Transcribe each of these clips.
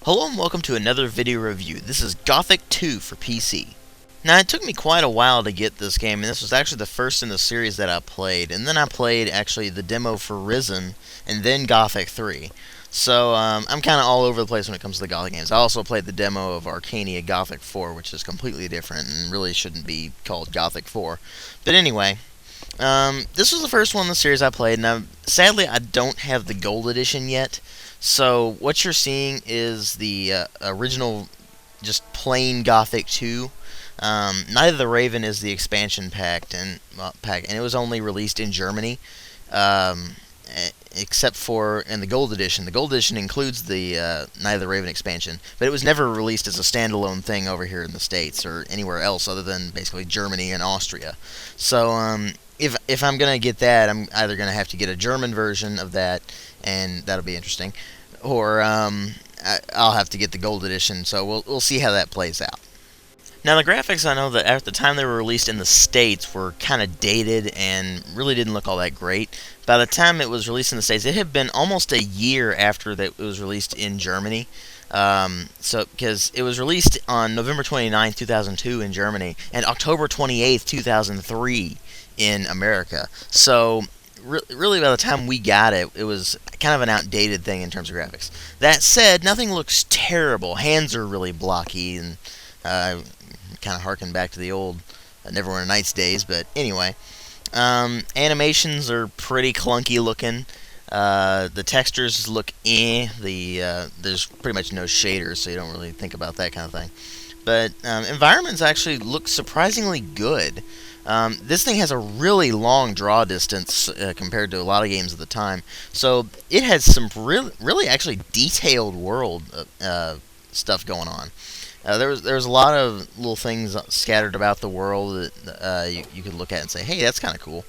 Hello and welcome to another video review. This is Gothic 2 for PC. Now, it took me quite a while to get this game, and this was actually the first in the series that I played. And then I played, actually, the demo for Risen, and then Gothic 3. So, I'm kind of all over the place when it comes to the Gothic games. I also played the demo of Arcania Gothic 4, which is completely different and really shouldn't be called Gothic 4. But anyway, this was the first one in the series I played, and sadly I don't have the Gold Edition yet. So what you're seeing is the original, just plain Gothic 2. Night of the Raven is the expansion pack, and it was only released in Germany, except for in the Gold Edition. The Gold Edition includes the Night of the Raven expansion, but it was never released as a standalone thing over here in the States or anywhere else other than basically Germany and Austria. So if I'm gonna get that, I'm either gonna have to get a German version of that, and that'll be interesting, or I'll have to get the Gold Edition. So we'll see how that plays out. Now, the graphics, I know that at the time they were released in the States were kind of dated and really didn't look all that great. By the time it was released in the States, it had been almost a year after that it was released in Germany. Because it was released on November 29th, 2002 in Germany, and October 28th, 2003 in America. So really, by the time we got it, it was kind of an outdated thing in terms of graphics. That said, nothing looks terrible. Hands are really blocky, and kind of harken back to the old Neverwinter Nights days. But anyway, animations are pretty clunky looking. The textures look there's pretty much no shaders, so you don't really think about that kind of thing. But environments actually look surprisingly good. This thing has a really long draw distance compared to a lot of games at the time, so it has some really actually detailed world stuff going on. There was a lot of little things scattered about the world that you could look at and say, hey, that's kind of cool.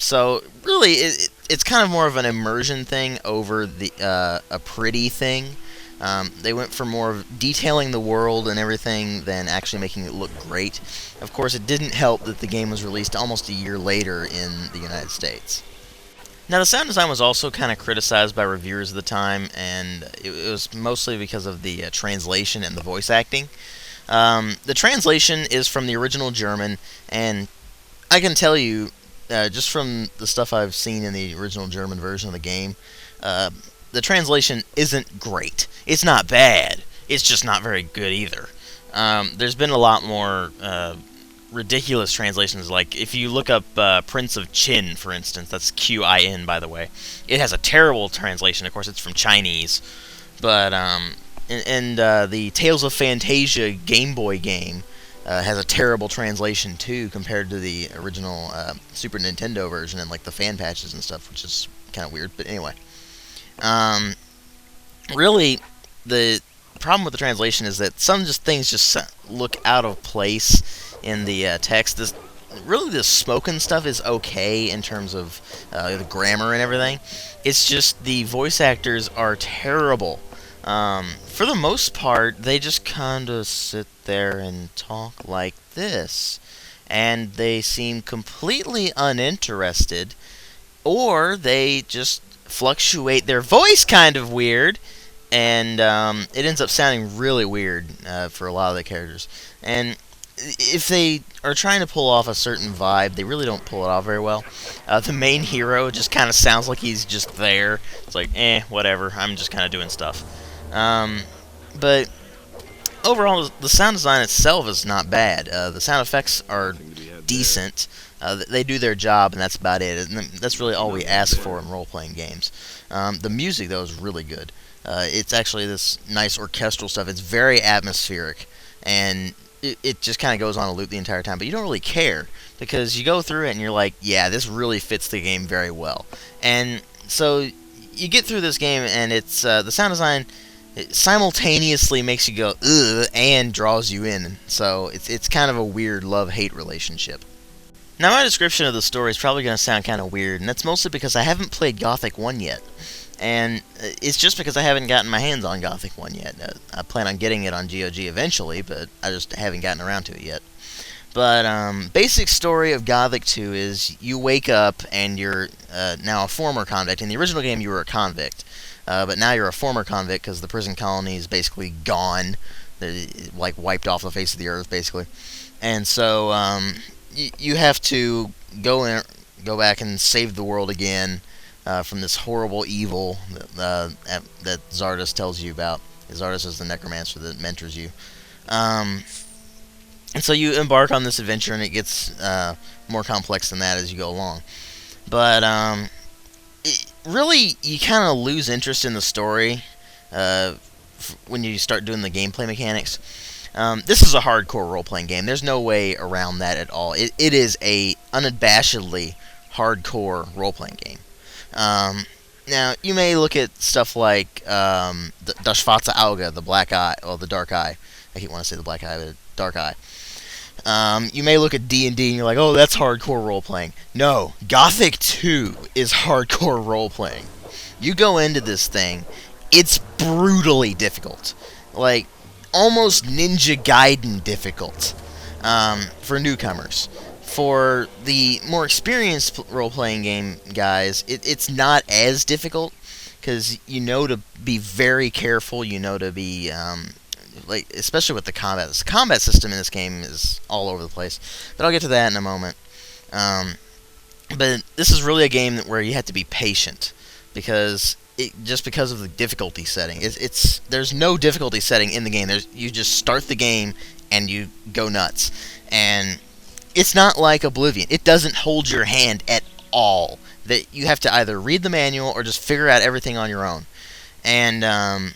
So really, it's kind of more of an immersion thing over a pretty thing. They went for more of detailing the world and everything than actually making it look great. Of course, it didn't help that the game was released almost a year later in the United States. Now, the sound design was also kind of criticized by reviewers at the time, and it was mostly because of the translation and the voice acting. The translation is from the original German, and I can tell you, just from the stuff I've seen in the original German version of the game, the translation isn't great. It's not bad. It's just not very good either. There's been a lot more ridiculous translations. Like, if you look up Prince of Qin, for instance, that's Qin, by the way, it has a terrible translation. Of course, it's from Chinese. But, the Tales of Phantasia Game Boy game has a terrible translation, too, compared to the original Super Nintendo version and, like, the fan patches and stuff, which is kind of weird. But anyway. Really, the problem with the translation is that some things just look out of place in the text. The smoking stuff is okay in terms of the grammar and everything. It's just the voice actors are terrible. For the most part, they just kind of sit there and talk like this, and they seem completely uninterested, or they just fluctuate their voice kind of weird, and it ends up sounding really weird for a lot of the characters. And if they are trying to pull off a certain vibe, they really don't pull it off very well. The main hero just kind of sounds like he's just there. It's like, whatever, I'm just kind of doing stuff. But overall, the sound design itself is not bad. The sound effects are decent. They do their job, and that's about it. And that's really all we ask for in role-playing games. The music, though, is really good. It's actually this nice orchestral stuff. It's very atmospheric, and it just kind of goes on a loop the entire time. But you don't really care, because you go through it, and you're like, yeah, this really fits the game very well. And so you get through this game, and it's the sound design, it simultaneously makes you go, ugh, and draws you in. So it's kind of a weird love-hate relationship. Now, my description of the story is probably going to sound kind of weird, and that's mostly because I haven't played Gothic 1 yet. And it's just because I haven't gotten my hands on Gothic 1 yet. I plan on getting it on GOG eventually, but I just haven't gotten around to it yet. But basic story of Gothic 2 is you wake up and you're now a former convict. In the original game, you were a convict. but now you're a former convict because the prison colony is basically gone. They're, like, wiped off the face of the earth, basically. And so you have to go back and save the world again from this horrible evil that Zardos tells you about. Zardos is the necromancer that mentors you. And so you embark on this adventure, and it gets more complex than that as you go along. But really, you kind of lose interest in the story when you start doing the gameplay mechanics. This is a hardcore role-playing game. There's no way around that at all. It is a unabashedly hardcore role-playing game. Now, you may look at stuff like the Schwarze Auge, the black eye, or the dark eye. I keep wanting to say the black eye, but dark eye. You may look at D&D and you're like, oh, that's hardcore role-playing. No, Gothic 2 is hardcore role-playing. You go into this thing, it's brutally difficult. Like, almost Ninja Gaiden difficult for newcomers. For the more experienced role-playing game guys, it's not as difficult, because you know to be very careful, you know to be... like, especially with the combat. The combat system in this game is all over the place, but I'll get to that in a moment. But this is really a game where you have to be patient, because just because of the difficulty setting. There's no difficulty setting in the game. You just start the game and you go nuts. And it's not like Oblivion. It doesn't hold your hand at all. That you have to either read the manual or just figure out everything on your own. And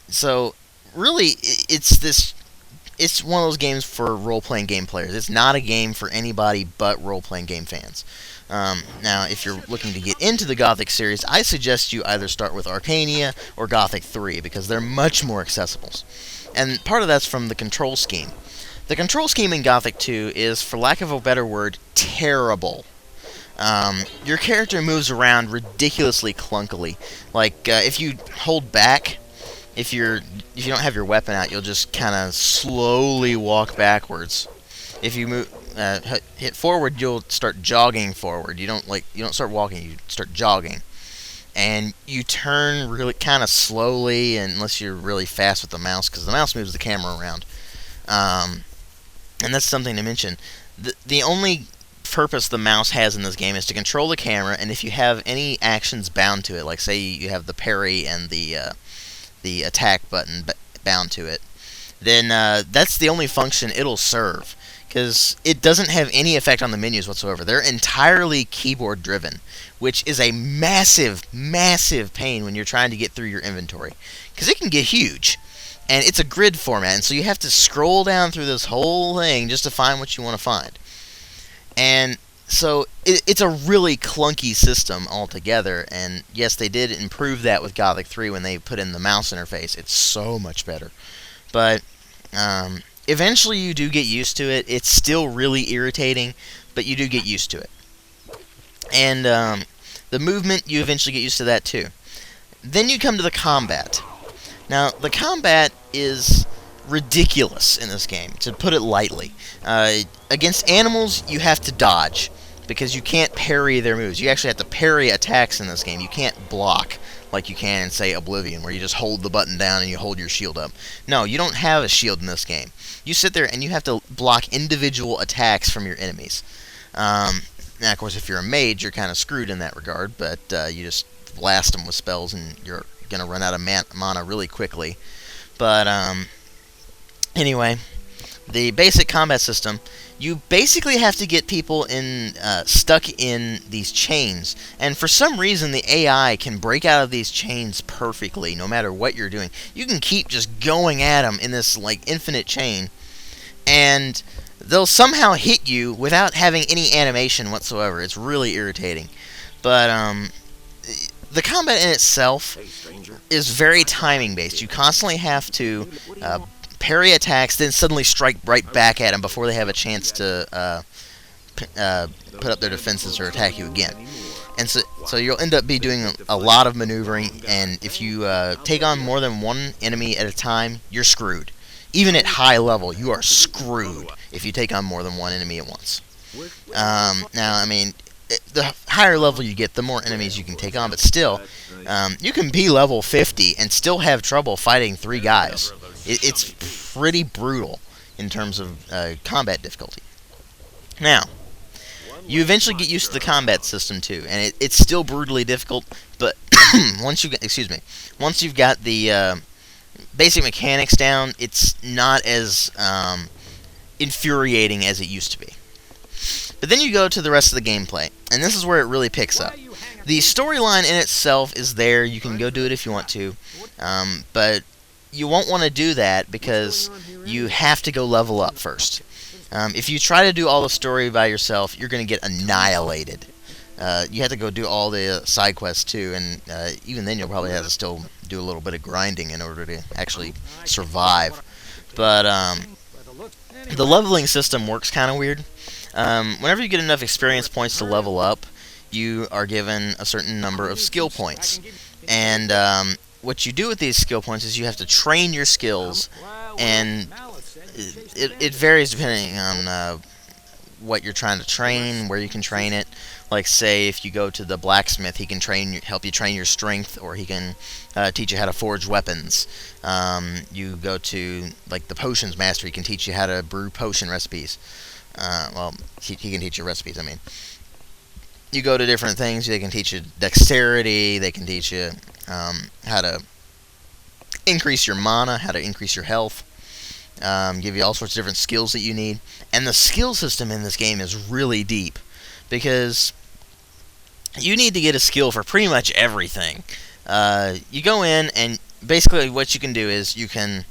so really, it's one of those games for role-playing game players. It's not a game for anybody but role-playing game fans. Now, if you're looking to get into the Gothic series, I suggest you either start with Arcania or Gothic 3, because they're much more accessible. And part of that's from the control scheme. The control scheme in Gothic 2 is, for lack of a better word, terrible. Your character moves around ridiculously clunkily. Like, if you hold back... If you don't have your weapon out, you'll just kind of slowly walk backwards. If you move, hit forward, you'll start jogging forward. You don't start walking. You start jogging, and you turn really kind of slowly, unless you're really fast with the mouse, because the mouse moves the camera around. And that's something to mention. The only purpose the mouse has in this game is to control the camera, and if you have any actions bound to it, like say you have the parry and the attack button bound to it, then that's the only function it'll serve, because it doesn't have any effect on the menus whatsoever. They're entirely keyboard driven, which is a massive, massive pain when you're trying to get through your inventory, because it can get huge, and it's a grid format, and so you have to scroll down through this whole thing just to find what you want to find. And so it's a really clunky system altogether, and yes, they did improve that with Gothic 3 when they put in the mouse interface. It's so much better. But eventually you do get used to it. It's still really irritating, but you do get used to it. And the movement, you eventually get used to that too. Then you come to the combat. Now, the combat is ridiculous in this game, to put it lightly. Against animals, you have to dodge, because you can't parry their moves. You actually have to parry attacks in this game. You can't block like you can in, say, Oblivion, where you just hold the button down and you hold your shield up. No, you don't have a shield in this game. You sit there and you have to block individual attacks from your enemies. Now, of course, if you're a mage, you're kind of screwed in that regard, but you just blast them with spells and you're going to run out of mana really quickly. But anyway, the basic combat system, you basically have to get people stuck in these chains, and for some reason the AI can break out of these chains perfectly, no matter what you're doing. You can keep just going at them in this like infinite chain, and they'll somehow hit you without having any animation whatsoever. It's really irritating. But the combat in itself is very timing based. You constantly have to parry attacks, then suddenly strike right back at them before they have a chance to put up their defenses or attack you again. And so you'll end up doing a lot of maneuvering, and if you take on more than one enemy at a time, you're screwed. Even at high level, you are screwed if you take on more than one enemy at once. Now, I mean, the higher level you get, the more enemies you can take on. But still, you can be level 50 and still have trouble fighting 3 guys. It's pretty brutal in terms of combat difficulty. Now, you eventually get used to the combat system too, and it's still brutally difficult. But once you've got the basic mechanics down, it's not as infuriating as it used to be. But then you go to the rest of the gameplay, and this is where it really picks up. The storyline in itself is there. You can go do it if you want to, but you won't want to do that because you have to go level up first. If you try to do all the story by yourself, you're going to get annihilated. You have to go do all the side quests too, and even then you'll probably have to still do a little bit of grinding in order to actually survive. But the leveling system works kind of weird. Whenever you get enough experience points to level up, you are given a certain number of skill points. And what you do with these skill points is you have to train your skills, and it varies depending on what you're trying to train, where you can train it. Like, say, if you go to the blacksmith, he can help you train your strength, or he can teach you how to forge weapons. You go to, like, the potions master, he can teach you how to brew potion recipes. Well, he can teach you recipes, I mean. You go to different things, they can teach you dexterity, they can teach you how to increase your mana, how to increase your health, give you all sorts of different skills that you need. And the skill system in this game is really deep, because you need to get a skill for pretty much everything. You go in, and basically what you can do is you can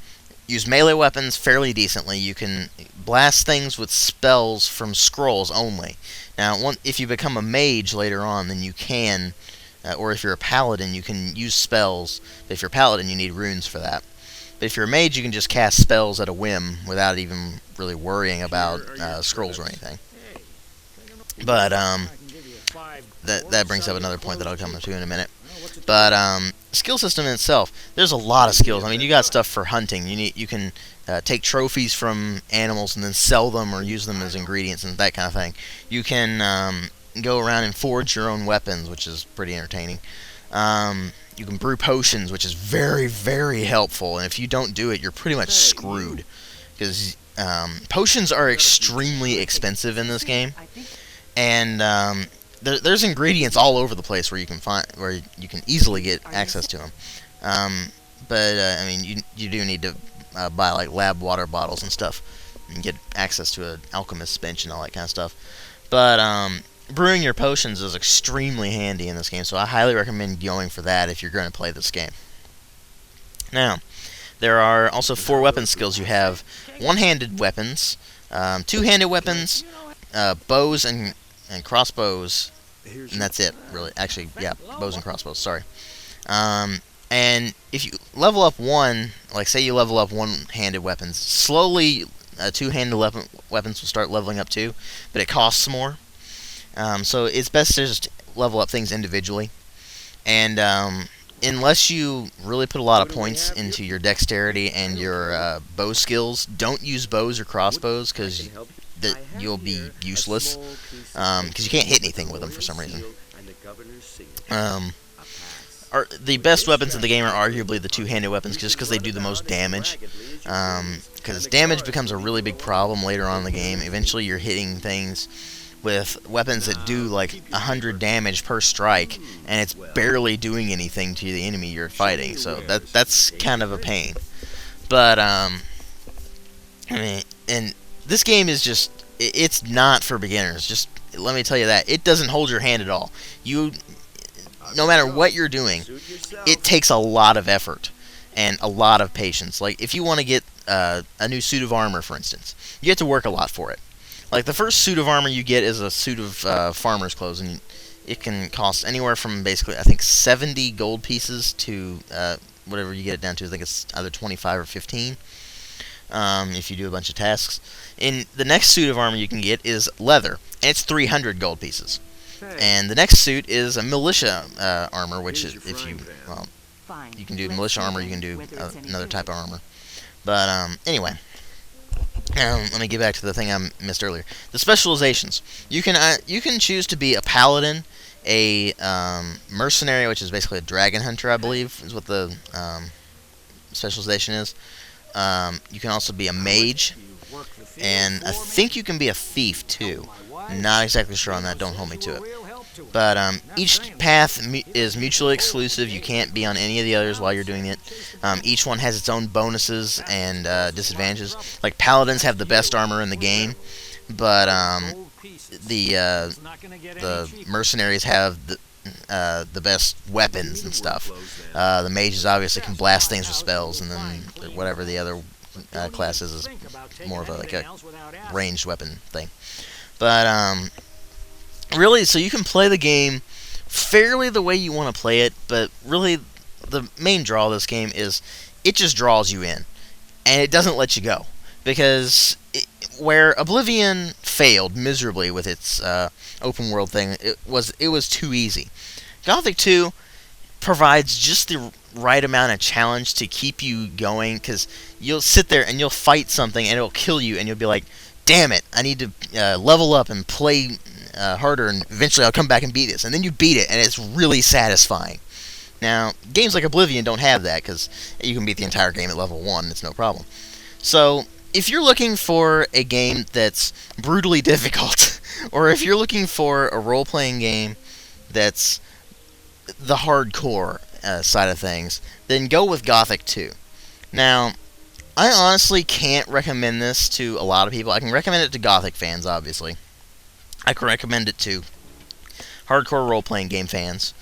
use melee weapons fairly decently. You can blast things with spells from scrolls only. Now, if you become a mage later on, then you can, or if you're a paladin, you can use spells. If you're a paladin, you need runes for that. But if you're a mage, you can just cast spells at a whim without even really worrying about scrolls or anything. But that brings up another point that I'll come to in a minute. But skill system in itself, there's a lot of skills. I mean, you got stuff for hunting. You can take trophies from animals and then sell them or use them as ingredients and that kind of thing. You can go around and forge your own weapons, which is pretty entertaining. You can brew potions, which is very, very helpful. And if you don't do it, you're pretty much screwed, because potions are extremely expensive in this game, and there's ingredients all over the place where you can easily get access to them. But I mean, you do need to buy like lab water bottles and stuff, and get access to an alchemist's bench and all that kind of stuff. But brewing your potions is extremely handy in this game, so I highly recommend going for that if you're going to play this game. Now, there are also 4 weapon skills. You have one-handed weapons, two-handed weapons, bows and crossbows, and that's it, really. Actually, yeah, bows and crossbows, sorry. And if you level up one, like say you level up one-handed weapons, slowly two-handed weapons will start leveling up too, but it costs more. So it's best to just level up things individually. And unless you really put a lot of points into your dexterity and your bow skills, don't use bows or crossbows, because you'll be useless, because you can't hit anything with them for some reason. The best weapons in the game are arguably the two-handed weapons, just because they do the most damage. Because damage becomes a really big problem later on in the game. Eventually you're hitting things with weapons that do like 100 damage per strike, and it's barely doing anything to the enemy you're fighting, so that's kind of a pain. But I mean, and this game is just, it's not for beginners. Just let me tell you that. It doesn't hold your hand at all. No matter what you're doing, it takes a lot of effort and a lot of patience. Like, if you want to get a new suit of armor, for instance, you have to work a lot for it. Like, the first suit of armor you get is a suit of farmer's clothes, and it can cost anywhere from basically, I think, 70 gold pieces to whatever you get it down to. I think it's either 25 or 15 if you do a bunch of tasks. And the next suit of armor you can get is leather, and it's 300 gold pieces. And the next suit is a militia armor, which is, if you, well, you can do militia armor, you can do another type of armor. But anyway, Let me get back to the thing I missed earlier. The specializations. You can choose to be a paladin, a mercenary, which is basically a dragon hunter, I believe, is what the specialization is. You can also be a mage, and I think you can be a thief too. Not exactly sure on that. Don't hold me to it. But each path is mutually exclusive. You can't be on any of the others while you're doing it. Each one has its own bonuses and disadvantages. Like paladins have the best armor in the game, but the mercenaries have the best weapons and stuff. The mages obviously can blast things with spells, and then whatever the other class is more of like a ranged weapon thing. But really, so you can play the game fairly the way you want to play it, but really the main draw of this game is it just draws you in, and it doesn't let you go. Because where Oblivion failed miserably with its open world thing, it was too easy. Gothic 2 provides just the right amount of challenge to keep you going, because you'll sit there and you'll fight something and it'll kill you, and you'll be like, damn it, I need to level up and play harder, and eventually I'll come back and beat this. And then you beat it, and it's really satisfying. Now, games like Oblivion don't have that, because you can beat the entire game at level 1, it's no problem. So, if you're looking for a game that's brutally difficult, or if you're looking for a role-playing game that's the hardcore side of things, then go with Gothic 2. Now, I honestly can't recommend this to a lot of people. I can recommend it to Gothic fans, obviously. I can recommend it to hardcore role-playing game fans.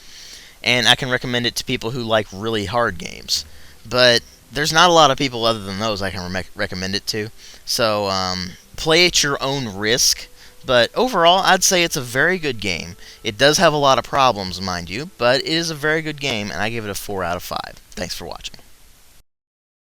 And I can recommend it to people who like really hard games. But there's not a lot of people other than those I can recommend it to. So, play at your own risk. But overall, I'd say it's a very good game. It does have a lot of problems, mind you, but it is a very good game, and I give it a 4 out of 5. Thanks for watching.